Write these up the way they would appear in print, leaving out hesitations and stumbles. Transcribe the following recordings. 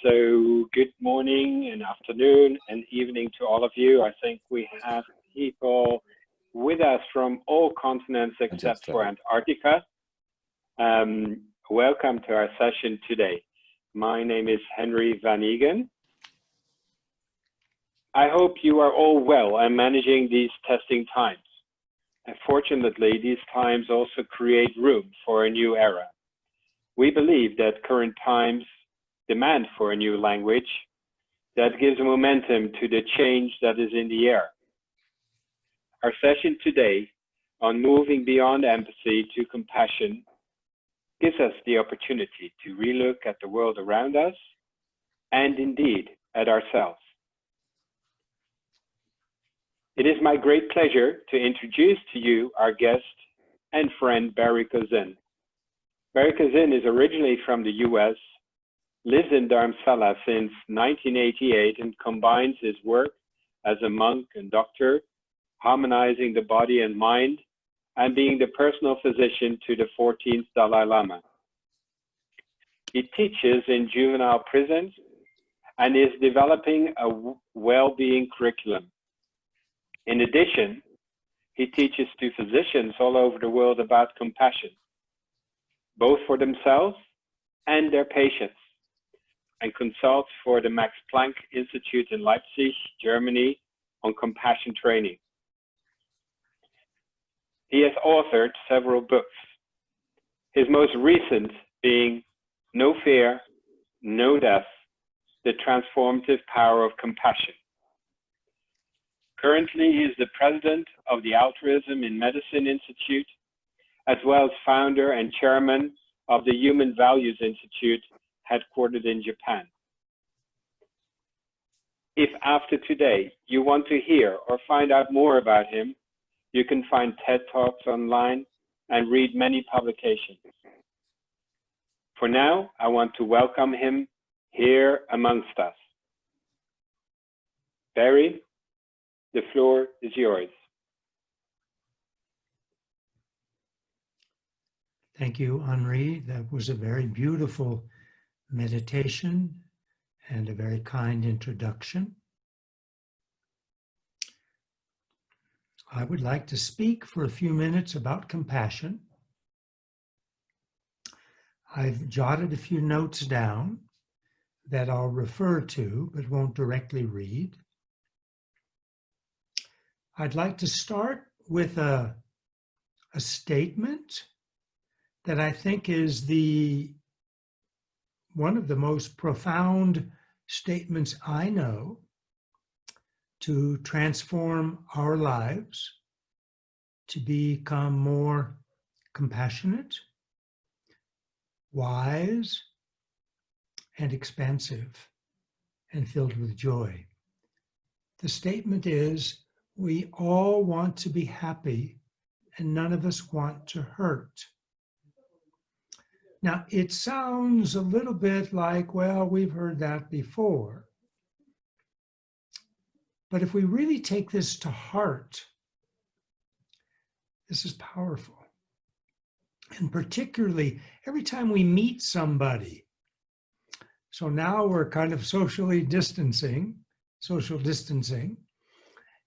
So good morning and afternoon and evening to all of you. I think we have people with us from all continents except for Antarctica. Welcome to our session today. My name is Henri van Eeghen. I hope you are all well and managing these testing times. And fortunately, these times also create room for a new era. We believe that current times demand for a new language that gives momentum to the change that is in the air. Our session today on moving beyond empathy to compassion gives us the opportunity to relook at the world around us and indeed at ourselves. It is my great pleasure to introduce to you our guest and friend Barry Kerzin. Barry Kerzin is originally from the US, lives in Dharamsala since 1988 and combines his work as a monk and doctor, harmonizing the body and mind, and being the personal physician to the 14th Dalai Lama. He teaches in juvenile prisons and is developing a well-being curriculum. In addition, he teaches to physicians all over the world about compassion, both for themselves and their patients, and consults for the Max Planck Institute in Leipzig, Germany, on compassion training. He has authored several books, his most recent being No Fear, No Death, The Transformative Power of Compassion. Currently, he is the president of the Altruism in Medicine Institute, as well as founder and chairman of the Human Values Institute, headquartered in Japan. If after today you want to hear or find out more about him, you can find TED Talks online and read many publications. For now, I want to welcome him here amongst us. Barry, the floor is yours. Thank you, Henri. That was a very beautiful meditation and a very kind introduction. I would like to speak for a few minutes about compassion. I've jotted a few notes down that I'll refer to, but won't directly read. I'd like to start with a statement that I think is one of the most profound statements I know to transform our lives, to become more compassionate, wise, and expansive, and filled with joy. The statement is, we all want to be happy, and none of us want to hurt. Now, it sounds a little bit like, well, we've heard that before. But if we really take this to heart, this is powerful. And particularly every time we meet somebody. So now we're kind of social distancing,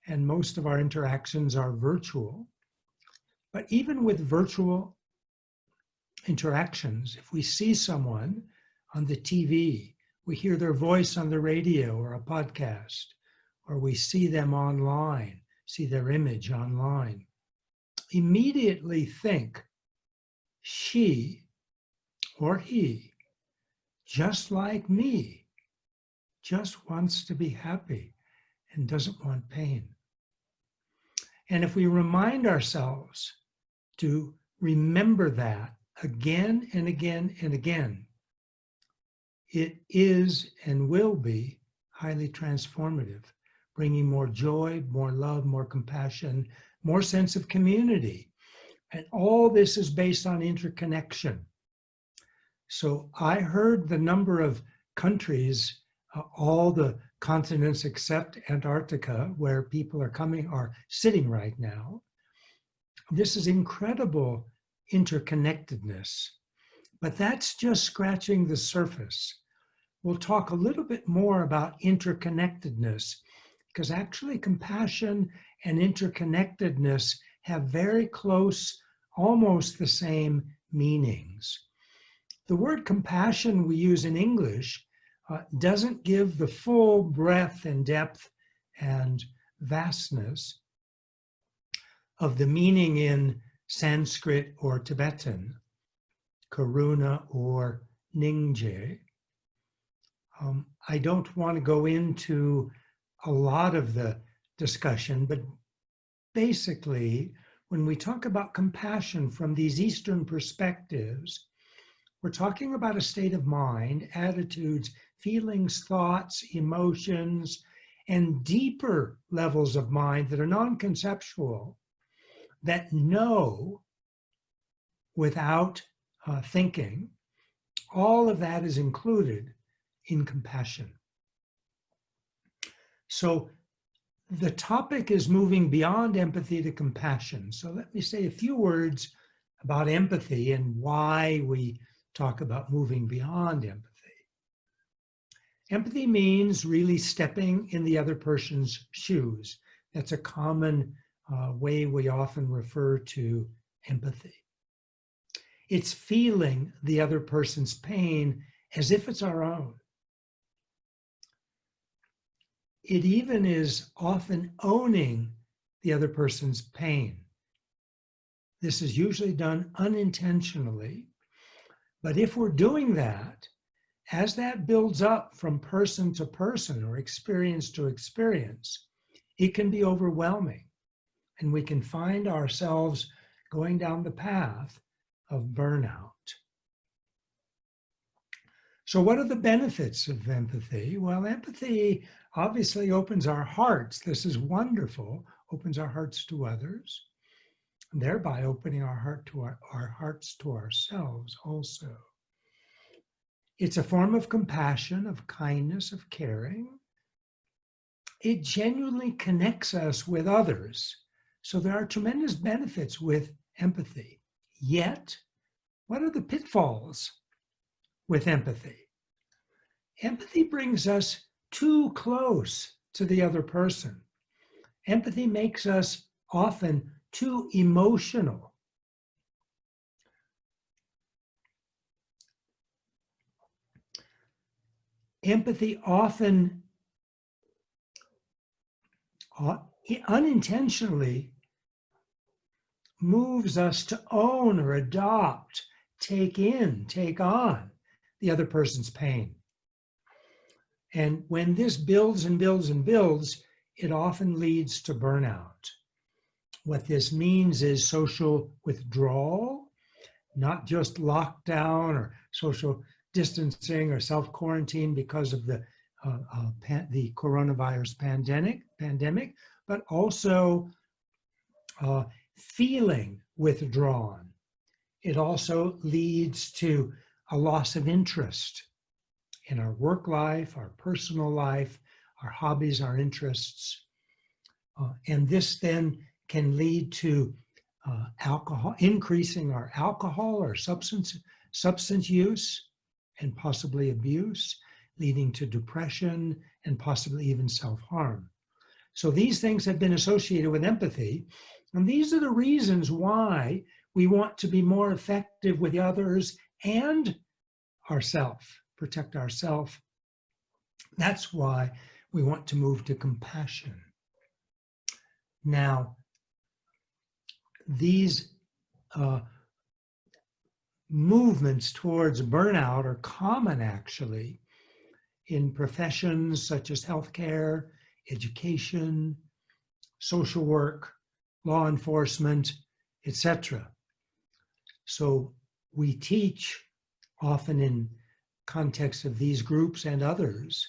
and most of our interactions are virtual. But even with virtual interactions, if we see someone on the TV, we hear their voice on the radio or a podcast, or we see them online, see their image online, immediately think, she or he, just like me, just wants to be happy and doesn't want pain. And if we remind ourselves to remember that again and again and again, it is and will be highly transformative, bringing more joy, more love, more compassion, more sense of community. And all this is based on interconnection. So I heard the number of countries, all the continents except Antarctica, where people are sitting right now. This is incredible interconnectedness. But that's just scratching the surface. we'll talk a little bit more about interconnectedness, because actually compassion and interconnectedness have very close, almost the same meanings. The word compassion we use in English doesn't give the full breadth and depth and vastness of the meaning in Sanskrit or Tibetan, karuna or ningje. I don't want to go into a lot of the discussion, but basically, when we talk about compassion from these Eastern perspectives, we're talking about a state of mind, attitudes, feelings, thoughts, emotions, and deeper levels of mind that are non-conceptual, that know without thinking. All of that is included in compassion. So the topic is moving beyond empathy to compassion. So let me say a few words about empathy and why we talk about moving beyond empathy. Empathy means really stepping in the other person's shoes. That's a common way we often refer to empathy. It's feeling the other person's pain as if it's our own. It even is often owning the other person's pain. This is usually done unintentionally, but if we're doing that, as that builds up from person to person or experience to experience, it can be overwhelming, and we can find ourselves going down the path of burnout. So what are the benefits of empathy? Well, empathy obviously opens our hearts. This is wonderful, opens our hearts to others, thereby opening our hearts to ourselves also. It's a form of compassion, of kindness, of caring. It genuinely connects us with others. So there are tremendous benefits with empathy. Yet, what are the pitfalls with empathy? Empathy brings us too close to the other person. Empathy makes us often too emotional. Empathy often unintentionally moves us to own or adopt, take on the other person's pain. And when this builds and builds and builds, it often leads to burnout. What this means is social withdrawal, not just lockdown or social distancing or self-quarantine because of the coronavirus pandemic, but also feeling withdrawn. It also leads to a loss of interest in our work life, our personal life, our hobbies, our interests. And this then can lead to increasing our alcohol or substance use and possibly abuse, leading to depression and possibly even self-harm. So these things have been associated with empathy, and these are the reasons why we want to be more effective with others and ourselves, protect ourselves. That's why we want to move to compassion. Now, these movements towards burnout are common actually in professions such as healthcare, education, social work, law enforcement, etc. So we teach often in context of these groups and others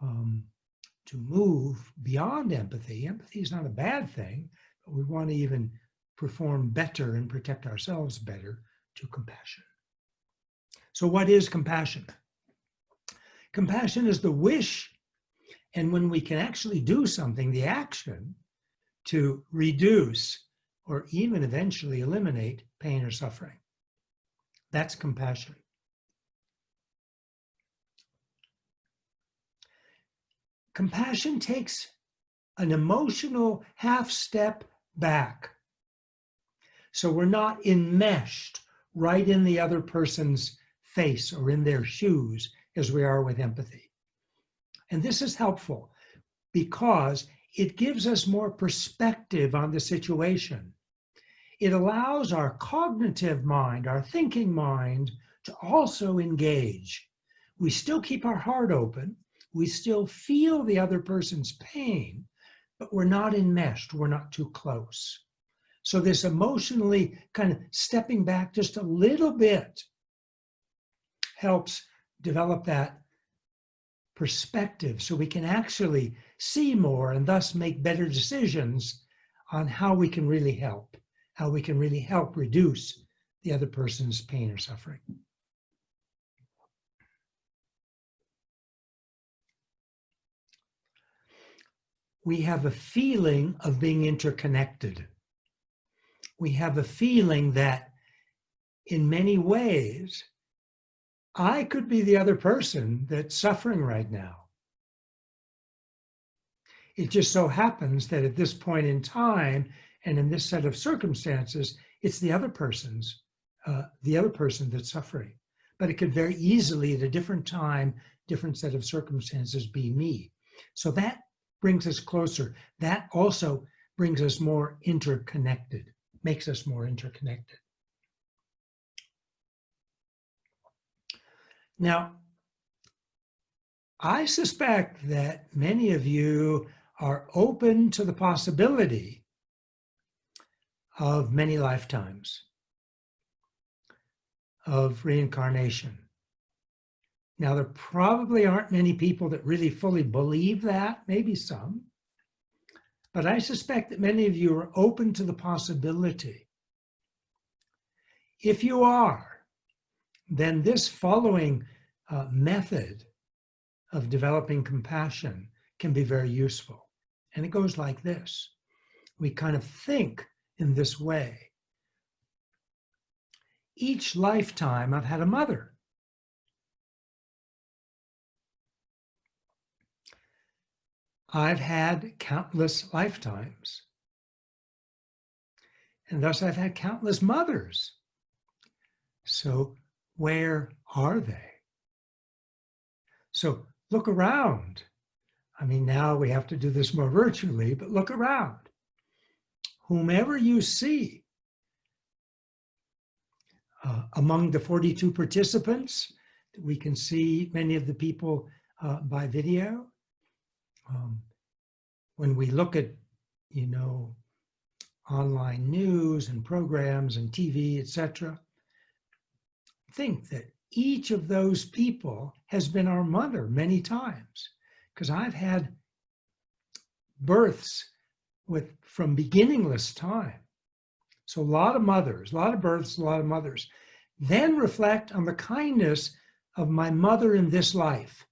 to move beyond empathy. Empathy is not a bad thing, but we want to even perform better and protect ourselves better to compassion. So what is compassion? Compassion is the wish, and when we can actually do something, the action, to reduce or even eventually eliminate pain or suffering. That's compassion. Compassion takes an emotional half step back. So we're not enmeshed right in the other person's face or in their shoes as we are with empathy. And this is helpful because it gives us more perspective on the situation. It allows our cognitive mind, our thinking mind, to also engage. We still keep our heart open. We still feel the other person's pain, but we're not enmeshed. We're not too close. So this emotionally kind of stepping back just a little bit helps develop that perspective so we can actually see more and thus make better decisions on how we can really help, how we can really help reduce the other person's pain or suffering. We have a feeling of being interconnected. We have a feeling that in many ways, I could be the other person that's suffering right now. It just so happens that at this point in time and in this set of circumstances, it's the other person that's suffering. But it could very easily at a different time, different set of circumstances be me. So that brings us closer. That also brings us more interconnected, makes us more interconnected. Now, I suspect that many of you are open to the possibility of many lifetimes, of reincarnation. Now, there probably aren't many people that really fully believe that, maybe some, but I suspect that many of you are open to the possibility. If you are, then this following method of developing compassion can be very useful. And it goes like this. We kind of think in this way. Each lifetime I've had a mother. I've had countless lifetimes. And thus I've had countless mothers. So where are they? So look around. I mean, now we have to do this more virtually, but look around. Whomever you see among the 42 participants, we can see many of the people by video. When we look at, online news and programs and TV, etc., think that each of those people has been our mother many times, because I've had births from beginningless time. So a lot of mothers, a lot of births, a lot of mothers. Then reflect on the kindness of my mother in this life.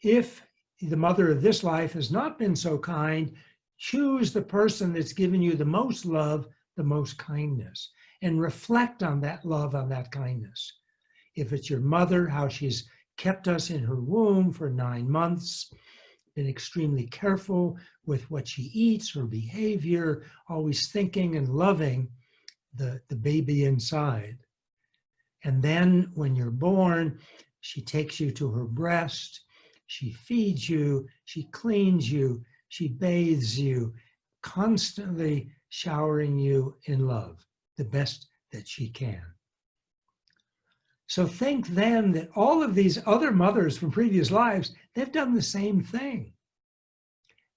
If the mother of this life has not been so kind, choose the person that's given you the most love, the most kindness, and reflect on that love, on that kindness. If it's your mother, how she's kept us in her womb for 9 months, been extremely careful with what she eats, her behavior, always thinking and loving the baby inside. And then when you're born, she takes you to her breast, she feeds you, she cleans you, she bathes you, constantly showering you in love, the best that she can. So think then that all of these other mothers from previous lives, they've done the same thing.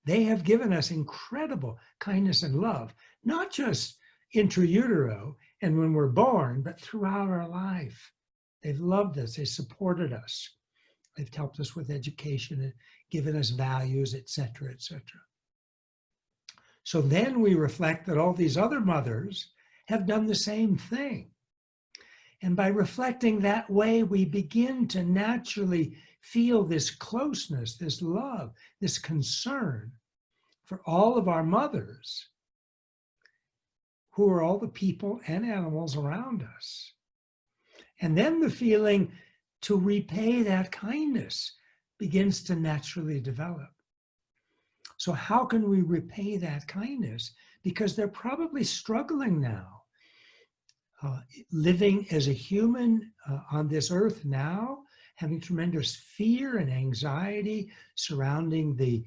They have given us incredible kindness and love, not just intra-utero and when we're born, but throughout our life. They've loved us, they supported us. They've helped us with education and given us values, etc., etc. So then we reflect that all these other mothers have done the same thing. And by reflecting that way, we begin to naturally feel this closeness, this love, this concern for all of our mothers, who are all the people and animals around us. And then the feeling to repay that kindness, begins to naturally develop. So how can we repay that kindness? Because they're probably struggling now, living as a human on this earth now, having tremendous fear and anxiety surrounding the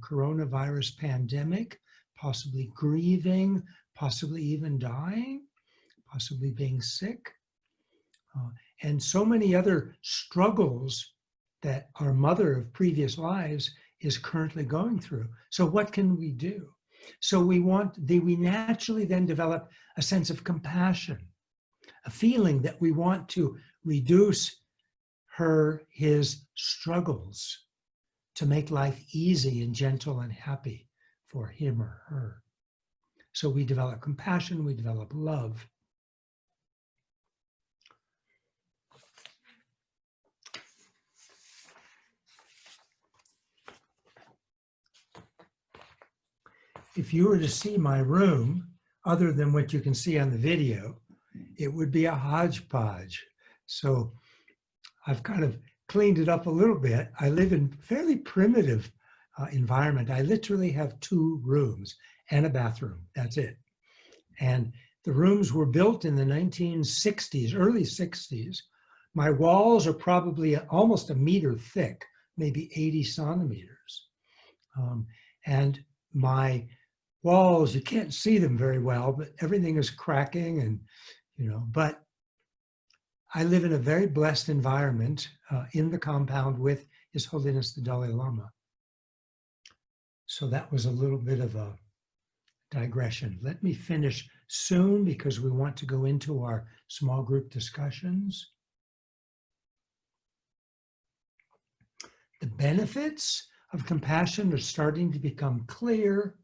coronavirus pandemic, possibly grieving, possibly even dying, possibly being sick, and so many other struggles that our mother of previous lives is currently going through. So what can we do? So we naturally then develop a sense of compassion, a feeling that we want to reduce his struggles, to make life easy and gentle and happy for him or her. So we develop compassion, we develop love. If you were to see my room, other than what you can see on the video, it would be a hodgepodge. So I've kind of cleaned it up a little bit. I live in fairly primitive environment. I literally have 2 rooms and a bathroom. That's it. And the rooms were built in the 1960s, early 60s. My walls are probably almost a meter thick, maybe 80 centimeters. And my walls, you can't see them very well, but everything is cracking and, but I live in a very blessed environment in the compound with His Holiness the Dalai Lama. So that was a little bit of a digression. Let me finish soon because we want to go into our small group discussions. The benefits of compassion are starting to become clear.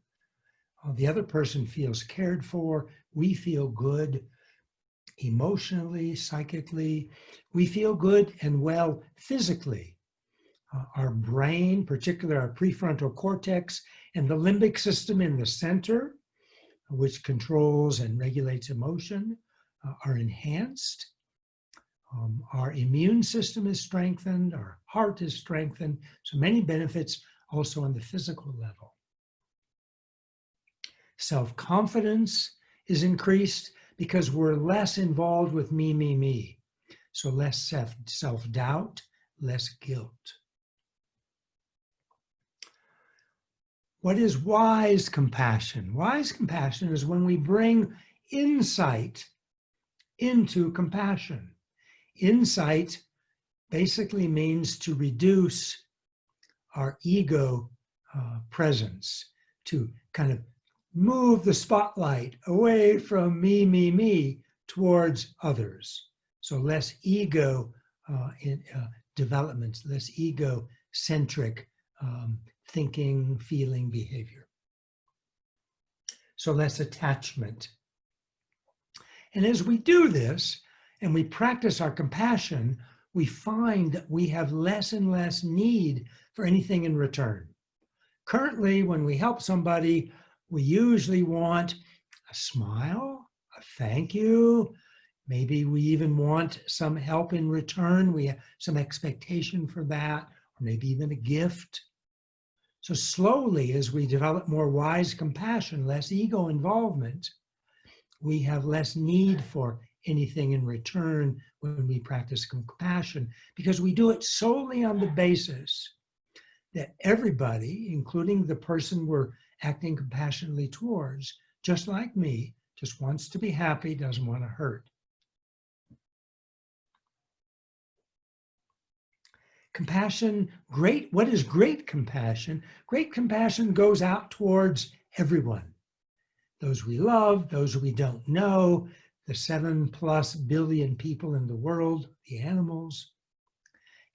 The other person feels cared for. We feel good emotionally, psychically. We feel good and well physically. Our brain, particularly our prefrontal cortex and the limbic system in the center, which controls and regulates emotion, are enhanced. Our immune system is strengthened, our heart is strengthened, so many benefits also on the physical level. Self-confidence is increased because we're less involved with me. So less self-doubt, less guilt. What is wise compassion? Wise compassion is when we bring insight into compassion. Insight basically means to reduce our ego presence, to kind of move the spotlight away from me towards others. So less ego development, less ego-centric thinking, feeling, behavior. So less attachment. And as we do this, and we practice our compassion, we find that we have less and less need for anything in return. Currently, when we help somebody, we usually want a smile, a thank you. Maybe we even want some help in return. We have some expectation for that, or maybe even a gift. So slowly, as we develop more wise compassion, less ego involvement, we have less need for anything in return when we practice compassion, because we do it solely on the basis that everybody, including the person we're acting compassionately towards, just like me, just wants to be happy, doesn't want to hurt. Compassion, what is great compassion? Great compassion goes out towards everyone. Those we love, those we don't know, the 7+ billion people in the world, the animals,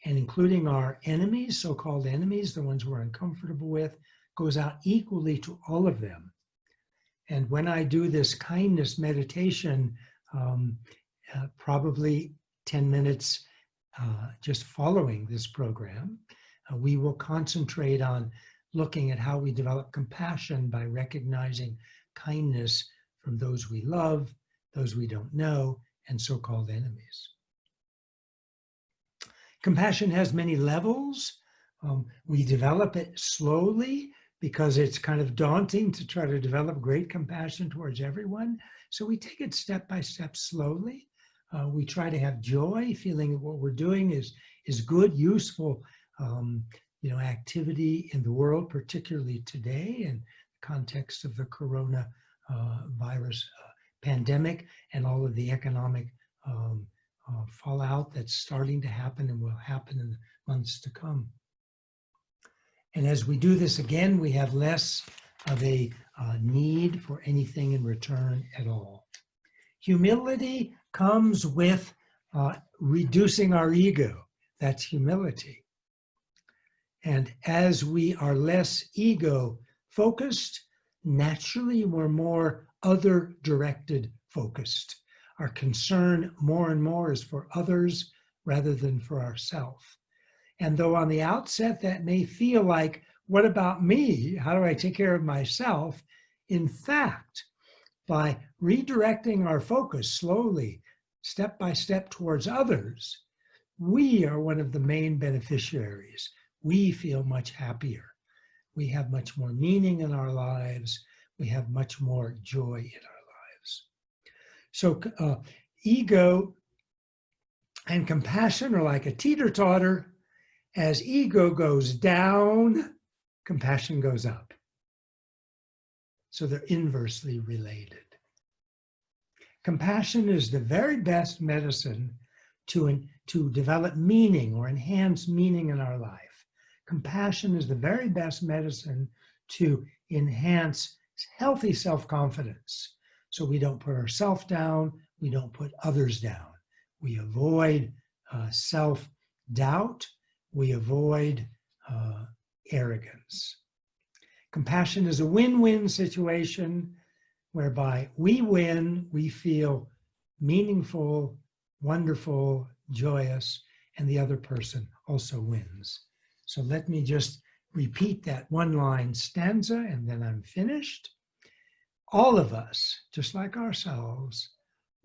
and including our enemies, so-called enemies, the ones we're uncomfortable with, goes out equally to all of them. And when I do this kindness meditation, probably 10 minutes just following this program, we will concentrate on looking at how we develop compassion by recognizing kindness from those we love, those we don't know, and so-called enemies. Compassion has many levels. We develop it slowly because it's kind of daunting to try to develop great compassion towards everyone. So we take it step by step slowly. We try to have joy, feeling that what we're doing is good, useful, activity in the world, particularly today in the context of the corona virus pandemic and all of the economic fallout that's starting to happen and will happen in the months to come. And as we do this again, we have less of a need for anything in return at all. Humility comes with reducing our ego. That's humility. And as we are less ego focused, naturally we're more other directed focused. Our concern more and more is for others rather than for ourselves. And though on the outset that may feel like, what about me? How do I take care of myself? In fact, by redirecting our focus slowly, step by step towards others, we are one of the main beneficiaries. We feel much happier. We have much more meaning in our lives. We have much more joy in our lives. So ego and compassion are like a teeter-totter. As ego goes down, compassion goes up. So they're inversely related. Compassion is the very best medicine to develop meaning or enhance meaning in our life. Compassion is the very best medicine to enhance healthy self-confidence. So we don't put ourselves down, we don't put others down. We avoid self-doubt, we avoid arrogance. Compassion is a win-win situation whereby we win, we feel meaningful, wonderful, joyous, and the other person also wins. So let me just repeat that one-line stanza and then I'm finished. All of us, just like ourselves,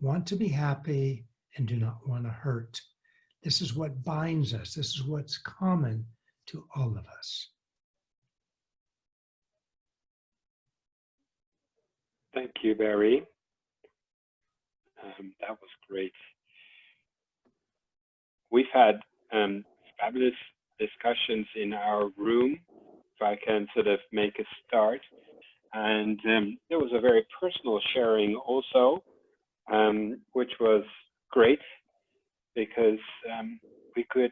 want to be happy and do not want to hurt. This is what binds us. This is what's common to all of us. Thank you, Barry. That was great. We've had fabulous discussions in our room, if I can sort of make a start. And there was a very personal sharing also, which was great because we could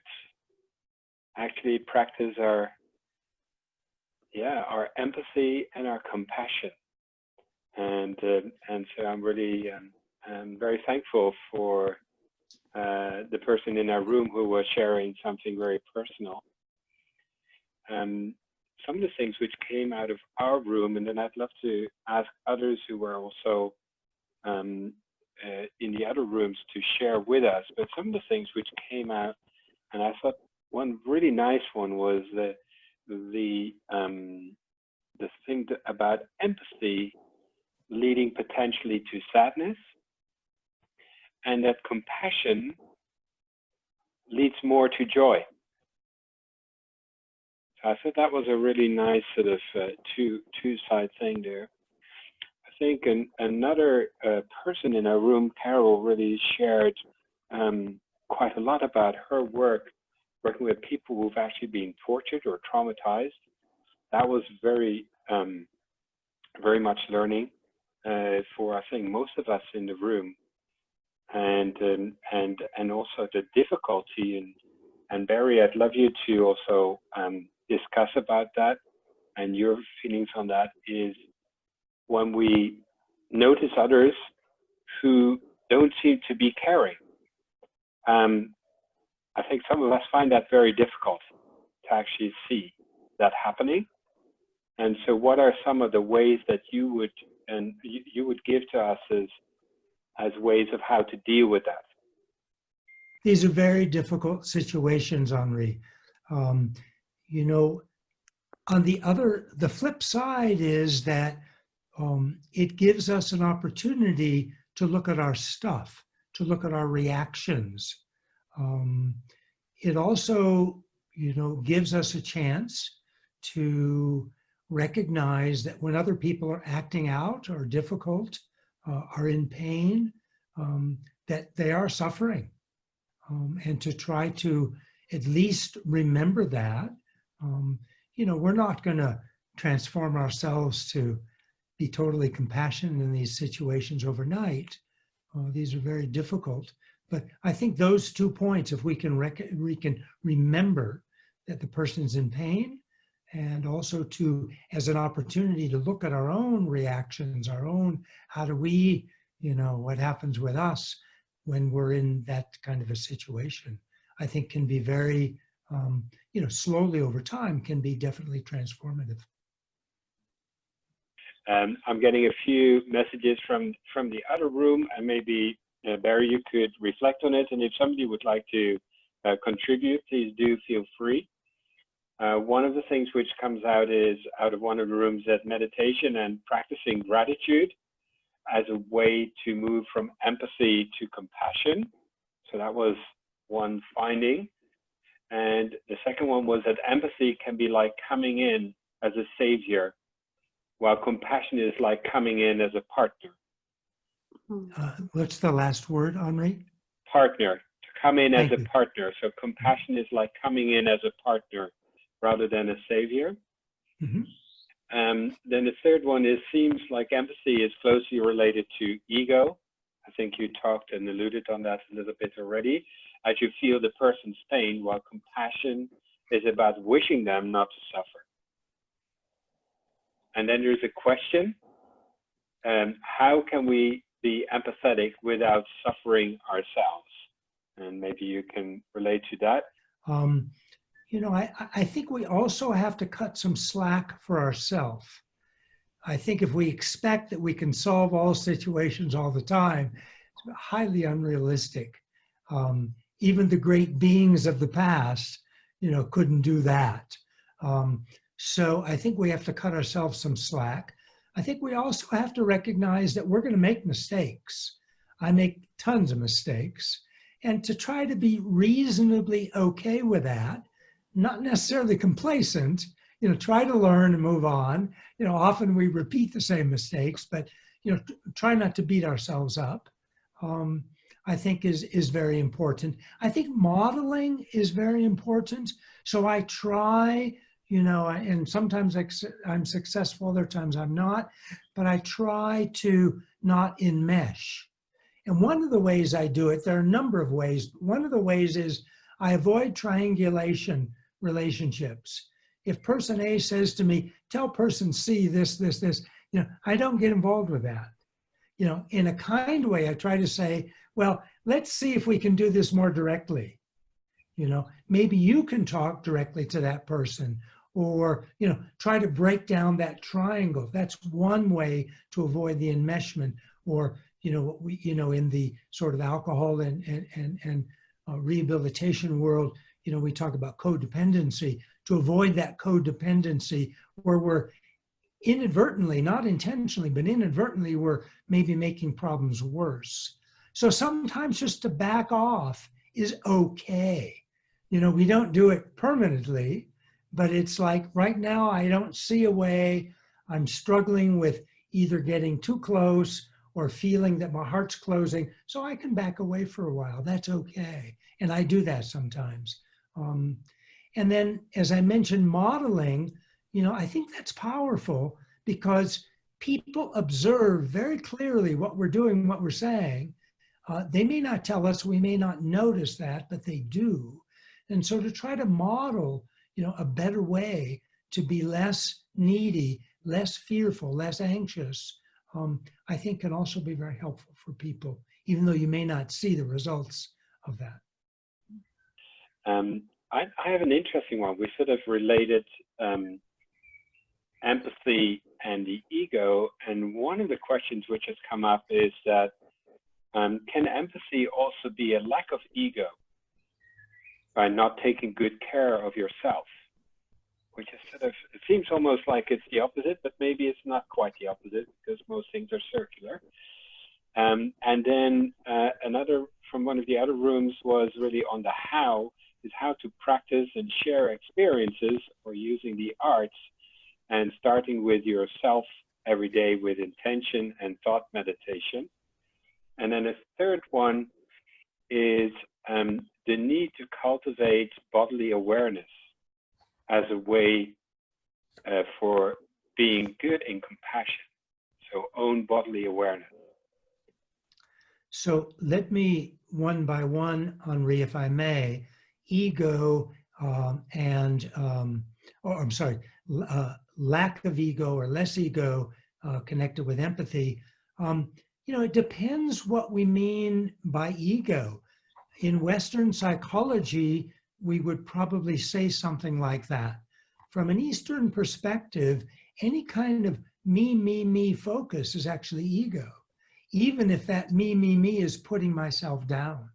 actually practice our empathy and our compassion. And so I'm really very thankful for the person in our room who was sharing something very personal. Some of the things which came out of our room, and then I'd love to ask others who were also in the other rooms to share with us, but some of the things which came out, and I thought one really nice one was the thing about empathy leading potentially to sadness, and that compassion leads more to joy. So I thought that was a really nice sort of two-side thing there. I think another person in our room, Carol, really shared quite a lot about her work, working with people who've actually been tortured or traumatized. That was very, very much learning for, I think, most of us in the room. And also the difficulty, and Barry, I'd love you to also discuss about that, and your feelings on that is when we notice others who don't seem to be caring. I think some of us find that very difficult to actually see that happening. And so what are some of the ways that you would give to us as ways of how to deal with that? These are very difficult situations, Henri. On the flip side is that it gives us an opportunity to look at our stuff, to look at our reactions. It also, gives us a chance to recognize that when other people are acting out, or difficult, are in pain, that they are suffering, and to try to at least remember that. We're not going to transform ourselves to be totally compassionate in these situations overnight. These are very difficult. But I think those 2 points, if we can remember that the person's in pain, and also as an opportunity to look at our own reactions, how do we, what happens with us when we're in that kind of a situation, I think can be very, slowly over time, can be definitely transformative. I'm getting a few messages from the other room, and maybe Barry, you could reflect on it. And if somebody would like to contribute, please do feel free. One of the things which comes out of one of the rooms, that meditation and practicing gratitude as a way to move from empathy to compassion. So that was one finding. And the second one was that empathy can be like coming in as a savior, while compassion is like coming in as a partner. What's the last word, Henri? Partner, to come in as Thank a you. partner. So compassion is like coming in as a partner rather than a savior. Mm-hmm. Then the third one seems like empathy is closely related to ego. I think you talked and alluded on that a little bit already. As you feel the person's pain, while compassion is about wishing them not to suffer. And then there's a question, how can we be empathetic without suffering ourselves? And maybe you can relate to that. I think we also have to cut some slack for ourselves. I think if we expect that we can solve all situations all the time, it's highly unrealistic. Even the great beings of the past, couldn't do that. So I think we have to cut ourselves some slack. I think we also have to recognize that we're going to make mistakes. I make tons of mistakes. And to try to be reasonably okay with that, not necessarily complacent, try to learn and move on. Often we repeat the same mistakes, but, try not to beat ourselves up, I think is very important. I think modeling is very important. So I try, and sometimes I'm successful, other times I'm not, but I try to not enmesh. And one of the ways I do it, there are a number of ways. One of the ways is I avoid triangulation relationships. If person A says to me, tell person C this, I don't get involved with that. In a kind way, I try to say, well, let's see if we can do this more directly. Maybe you can talk directly to that person, or, try to break down that triangle. That's one way to avoid the enmeshment. Or, in the sort of alcohol and rehabilitation world, we talk about codependency, to avoid that codependency where we're inadvertently, not intentionally, but inadvertently, we're maybe making problems worse. So sometimes just to back off is okay. We don't do it permanently, but it's like right now, I don't see a way. I'm struggling with either getting too close or feeling that my heart's closing, so I can back away for a while. That's okay. And I do that sometimes. And then, as I mentioned, modeling, I think that's powerful because people observe very clearly what we're doing, what we're saying. They may not tell us, we may not notice that, but they do. And so to try to model, a better way to be less needy, less fearful, less anxious, I think can also be very helpful for people, even though you may not see the results of that. I have an interesting one. We sort of related empathy and the ego, and one of the questions which has come up is that can empathy also be a lack of ego by not taking good care of yourself? Which is sort of, it seems almost like it's the opposite, but maybe it's not quite the opposite because most things are circular. And then another from one of the other rooms was really on the how. is how to practice and share experiences or using the arts and starting with yourself every day with intention and thought meditation. And then a third one is the need to cultivate bodily awareness as a way for being good in compassion. So own bodily awareness. So let me, one by one, Henri, if I may, ego lack of ego or less ego connected with empathy. It depends what we mean by ego. In Western psychology, we would probably say something like that. From an Eastern perspective, any kind of me focus is actually ego. Even if that me is putting myself down,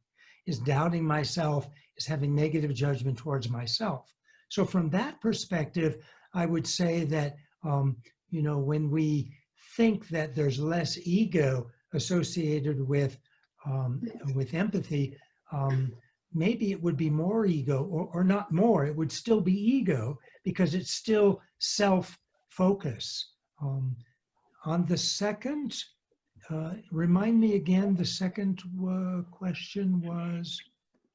is doubting myself, is having negative judgment towards myself. So from that perspective, I would say that, when we think that there's less ego associated with empathy, maybe it would be more ego or not more, it would still be ego because it's still self-focus. On the second, remind me again, the second question was?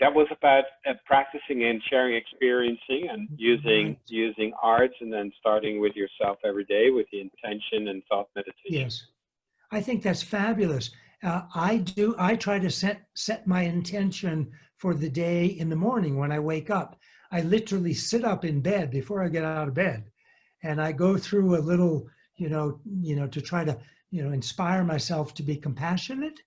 That was about practicing and sharing experiencing and using arts and then starting with yourself every day with the intention and thought meditation. Yes, I think that's fabulous. I try to set my intention for the day in the morning when I wake up. I literally sit up in bed before I get out of bed, and I go through a little, to try to, inspire myself to be compassionate.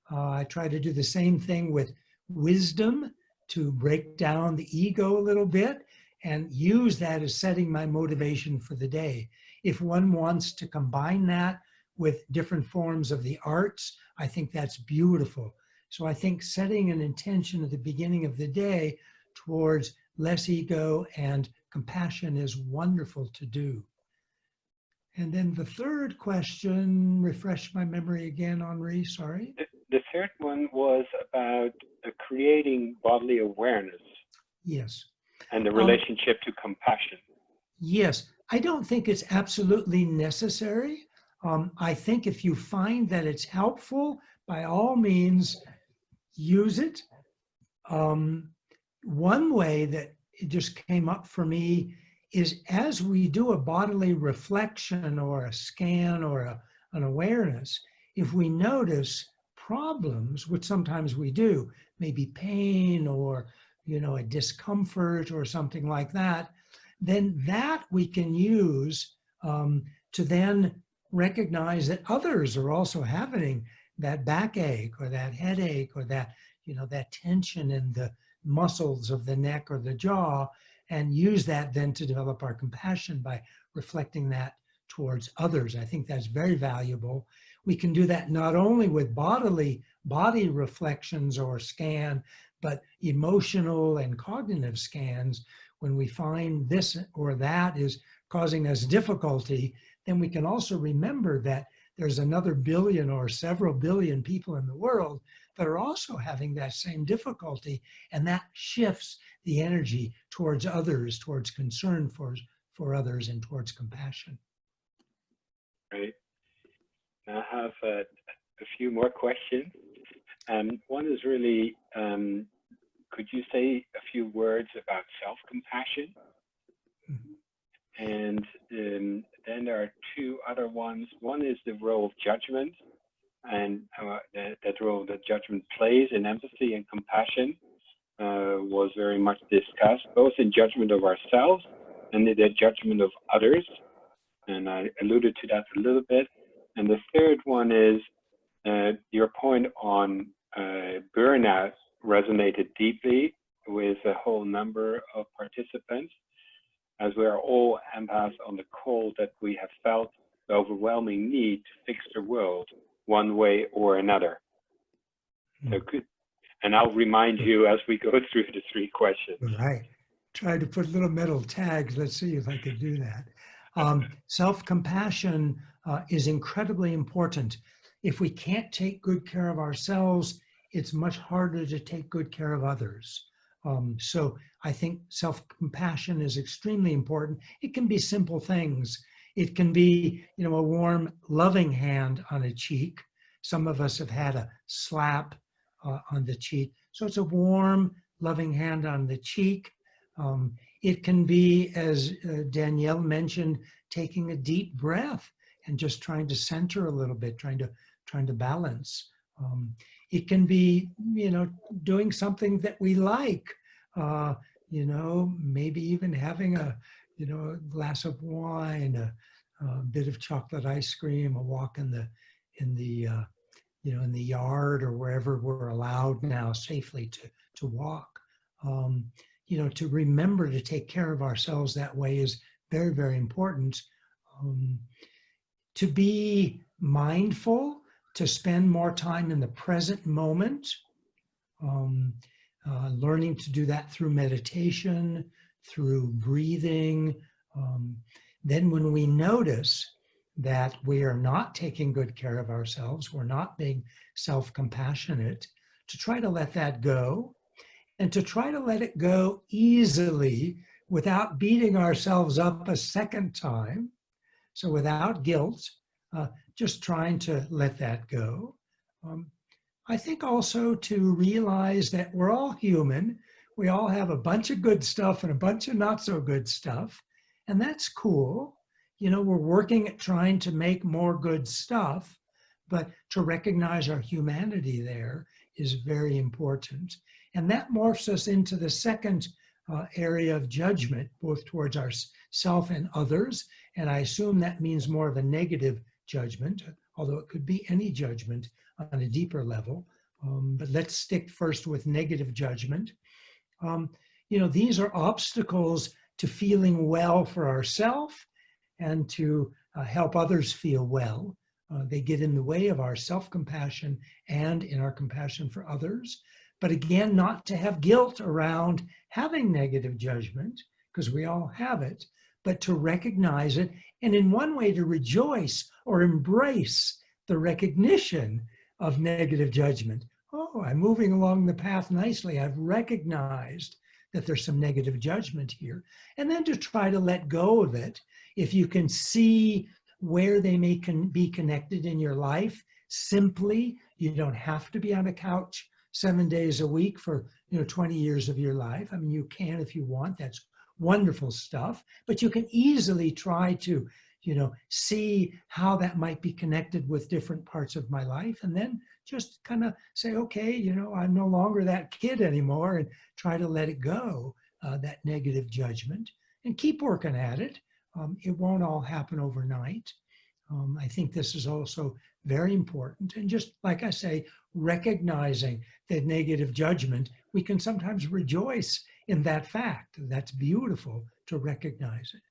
I try to do the same thing with wisdom to break down the ego a little bit and use that as setting my motivation for the day. If one wants to combine that with different forms of the arts, I think that's beautiful. So I think setting an intention at the beginning of the day towards less ego and compassion is wonderful to do. And then the third question, refresh my memory again, Henri, sorry. The third one was about creating bodily awareness. Yes. And the relationship to compassion. Yes, I don't think it's absolutely necessary. I think if you find that it's helpful, by all means, use it. One way that it just came up for me is as we do a bodily reflection or a scan or an awareness, if we notice problems, which sometimes we do, maybe pain or a discomfort or something like that, then that we can use to then recognize that others are also having that backache or that headache or that, that tension in the muscles of the neck or the jaw, and use that then to develop our compassion by reflecting that towards others. I think that's very valuable. We can do that not only with body reflections or scan, but emotional and cognitive scans. When we find this or that is causing us difficulty, then we can also remember that there's another billion or several billion people in the world that are also having that same difficulty, and that shifts the energy towards others, towards concern for others, and towards compassion. Right. I have a few more questions. One is really, could you say a few words about self-compassion? Mm-hmm. And then there are two other ones. One is the role of judgment, and that role that judgment plays in empathy and compassion was very much discussed, both in judgment of ourselves and in the judgment of others. And I alluded to that a little bit. And the third one is your point on burnout resonated deeply with a whole number of participants, as we are all empaths on the call that we have felt the overwhelming need to fix the world one way or another. So good. And I'll remind you as we go through the three questions. All right. Try to put little metal tags. Let's see if I can do that. Self-compassion is incredibly important. If we can't take good care of ourselves, it's much harder to take good care of others. So I think self-compassion is extremely important. It can be simple things. It can be, you know, a warm, loving hand on a cheek. Some of us have had a slap on the cheek. So it's a warm, loving hand on the cheek. It can be, as Danielle mentioned, taking a deep breath and just trying to center a little bit, trying to balance. It can be, you know, doing something that we like, you know, maybe even having a, you know, a glass of wine, a bit of chocolate ice cream, a walk in the, you know, in the yard or wherever we're allowed now safely to walk. You know, to remember to take care of ourselves that way is very, very important. To be mindful, to spend more time in the present moment, learning to do that through meditation, through breathing. Then when we notice that we are not taking good care of ourselves, we're not being self-compassionate, to try to let that go, and to try to let it go easily without beating ourselves up a second time. So without guilt, just trying to let that go. I think also to realize that we're all human. We all have a bunch of good stuff and a bunch of not so good stuff. And that's cool. You know, we're working at trying to make more good stuff, but to recognize our humanity there is very important. And that morphs us into the second area of judgment, both towards ourself and others. And I assume that means more of a negative judgment, although it could be any judgment on a deeper level. But let's stick first with negative judgment. You know, these are obstacles to feeling well for ourselves and to help others feel well. They get in the way of our self-compassion and in our compassion for others. But again, not to have guilt around having negative judgment, because we all have it, but to recognize it, and in one way to rejoice or embrace the recognition of negative judgment. Oh, I'm moving along the path nicely. I've recognized that there's some negative judgment here. And then to try to let go of it. If you can see where they may be connected in your life, simply, you don't have to be on a couch 7 days a week for 20 years of your life. I mean, you can if you want. That's wonderful stuff. But you can easily try to see how that might be connected with different parts of my life, and then just kind of say, okay, I'm no longer that kid anymore, and try to let it go, that negative judgment, and keep working at it. It won't all happen overnight. I think this is also very important. And just like I say, recognizing that negative judgment, we can sometimes rejoice in that fact. That's beautiful to recognize it.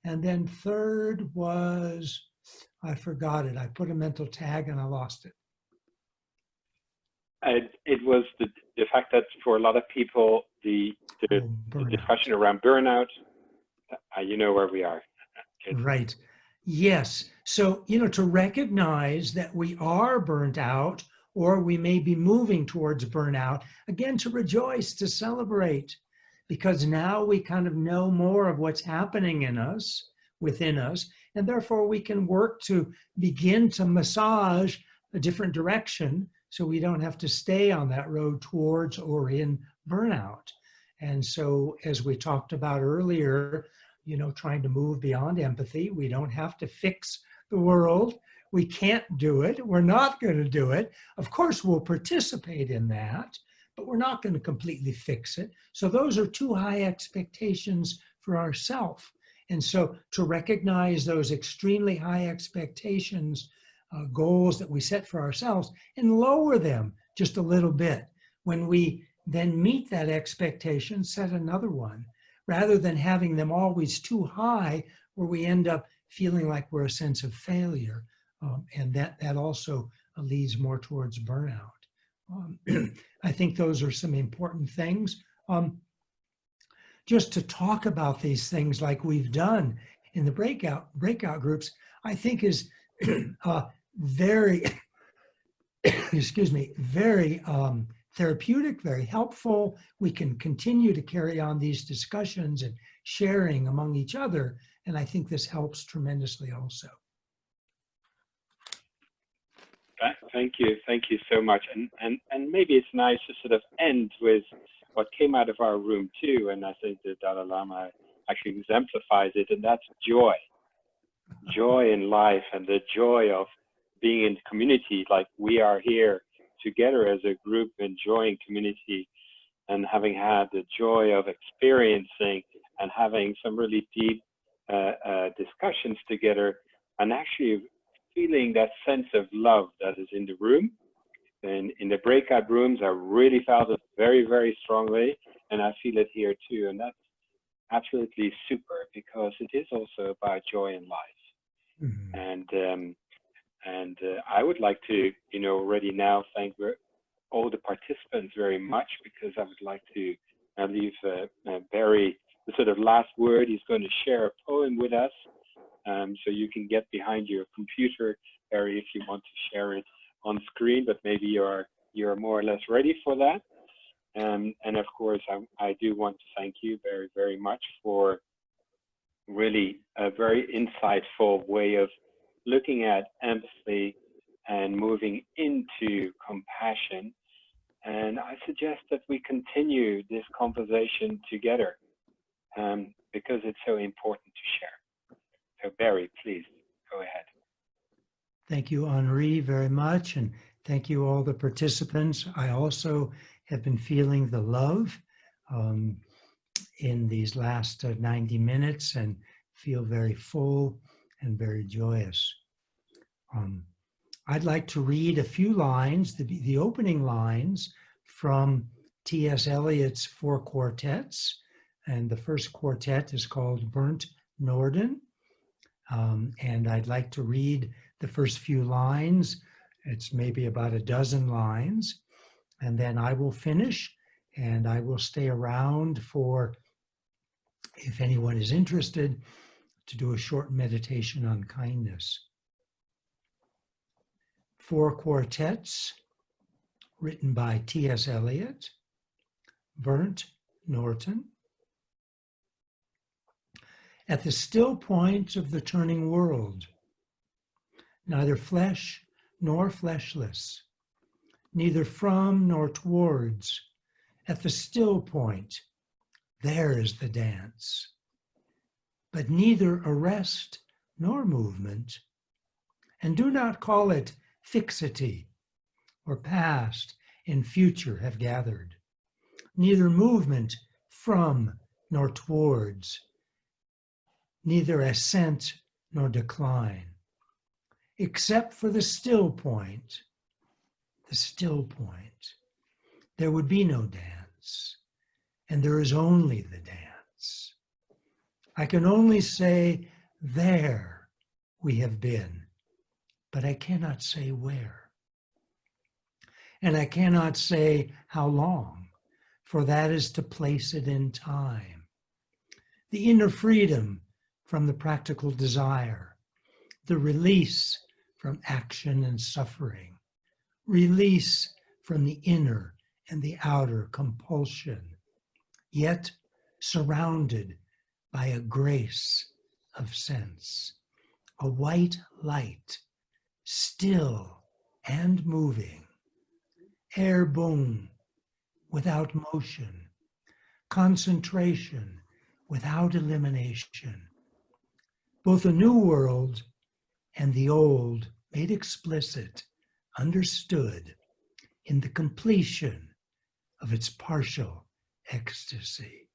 And then third was, I forgot it. I put a mental tag and I lost it. It was the fact that for a lot of people, the discussion around burnout, you know where we are. Right. Yes. So, to recognize that we are burnt out, or we may be moving towards burnout, again, to rejoice, to celebrate, because now we kind of know more of what's happening within us, and therefore we can work to begin to massage a different direction so we don't have to stay on that road towards or in burnout. And so, as we talked about earlier, trying to move beyond empathy, we don't have to fix the world. We can't do it. We're not going to do it. Of course, we'll participate in that, but we're not going to completely fix it. So those are too high expectations for ourselves. And so to recognize those extremely high expectations, goals that we set for ourselves, and lower them just a little bit. When we then meet that expectation, set another one, rather than having them always too high where we end up feeling like we're a sense of failure. And that also leads more towards burnout. I think those are some important things. Just to talk about these things like we've done in the breakout groups, I think is very, excuse me, very therapeutic, very helpful. We can continue to carry on these discussions and sharing among each other. And I think this helps tremendously also. Thank you so much. And maybe it's nice to sort of end with what came out of our room too. And I think the Dalai Lama actually exemplifies it, and that's joy. Joy in life and the joy of being in community, like we are here together as a group, enjoying community and having had the joy of experiencing and having some really deep discussions together, and actually feeling that sense of love that is in the room. And in the breakout rooms, I really felt it very, very strongly, and I feel it here too. And that's absolutely super, because it is also about joy in life. Mm-hmm. And I would like to, already now thank all the participants very much, because I would like to leave Barry the sort of last word. He's going to share a poem with us. So you can get behind your computer, Barry, if you want to share it on screen, but maybe you're more or less ready for that. And of course, I do want to thank you very, very much for really a very insightful way of looking at empathy and moving into compassion. And I suggest that we continue this conversation together, because it's so important to share. So Barry, please go ahead. Thank you, Henri, very much. And thank you all the participants. I also have been feeling the love in these last 90 minutes and feel very full and very joyous. I'd like to read a few lines, the opening lines from T.S. Eliot's 4 quartets. And the first quartet is called Burnt Norden. And I'd like to read the first few lines. It's maybe about a dozen lines. And then I will finish, and I will stay around for, if anyone is interested, to do a short meditation on kindness. 4 quartets written by T.S. Eliot. Burnt Norden. At the still point of the turning world, neither flesh nor fleshless, neither from nor towards, at the still point, there is the dance. But neither arrest nor movement, and do not call it fixity, or past and future have gathered, neither movement from nor towards, neither ascent nor decline, except for the still point, there would be no dance, and there is only the dance. I can only say, there we have been, but I cannot say where. And I cannot say how long, for that is to place it in time. The inner freedom from the practical desire, the release from action and suffering, release from the inner and the outer compulsion, yet surrounded by a grace of sense, a white light, still and moving, airborne without motion, concentration without elimination. Both a new world and the old made explicit, understood in the completion of its partial ecstasy.